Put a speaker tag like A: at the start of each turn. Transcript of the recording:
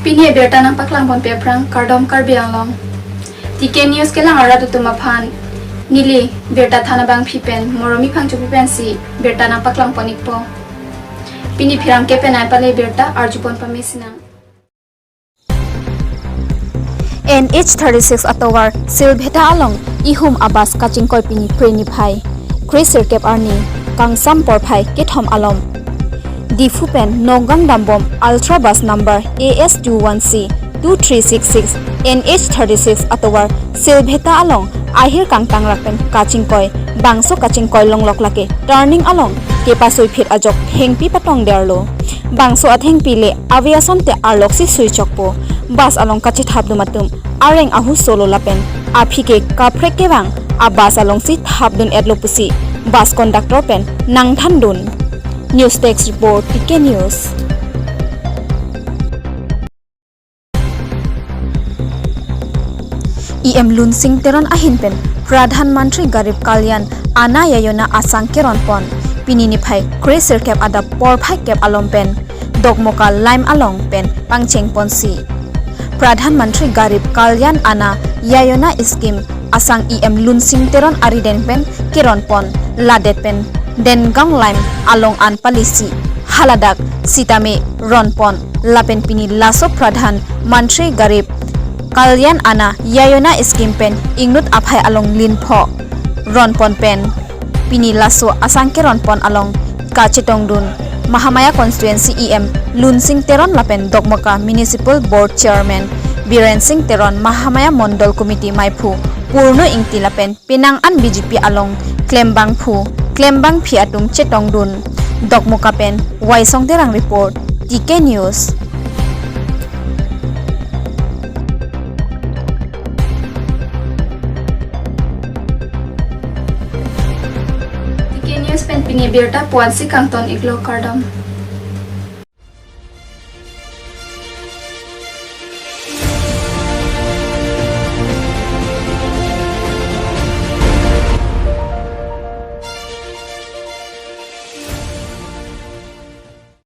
A: Pini berta nang paklang pon peprang kardom karbiang long. TK News ke lang aradu tumaphan. Nili berta thana bang pipen moromi phangchu pipen si berta nang paklang ponik po. Pini phirang ke penai pale berta arjupon pamisinang.
B: NH36 atowar silbheta along ihum abas kachingkoi pini preni phai Chrysler Cap Arni kangsam porphai kethom alom Difupen Nonggang Dambom Ultra Bus number AS21C 2366 NH36 atowar silbheta along ahir kangtang rakpen kachingkoi bangso kachingkoi longlok lake turning along kepasoi phit ajok hengpi patong derlo bangso athengpi le aviation te arloksi suichokpo bus along kachi thabdumatum areng ahu solo lapen aphike kaprek kebang abas along si thabdun edlopusi bus conductor pen nangthandun News Text Report TK News EM Lun Singh Teron ahin pen Pradhan Mantri Garib Kalyan Ana Yayona Asang Keron pon pinini phai Chrysler Cap ada por phai cap alom pen dogmoka lime along pen pangcheng ponsi Pradhan Mantri Garib Kalyan Ana Yayona Scheme Asang EM Lun Singh Teron ariden pen Keron pon ladet pen Dengang lime along an palisi haladak sitame ronpon lapen pini laso Pradhan Mantri Garib Kalyan Ana Yayona Scheme pen ingnut aphai along linpho ronpon pen pini laso asangke ronpon along kachitongdun Mahamaya Constituency EM Lun Singh Teron lapen Dogmoka Municipal Board Chairman Biren Singh Teron Mahamaya Mondol Committee Maipu Purno ingti lapen Pinang an BJP along Klembang Phu Klembang Phi atum Chetongdun Dogmoka pen Waisong Terang Report TK News
A: TK News pen pini berta puan si kangton iglo kardom.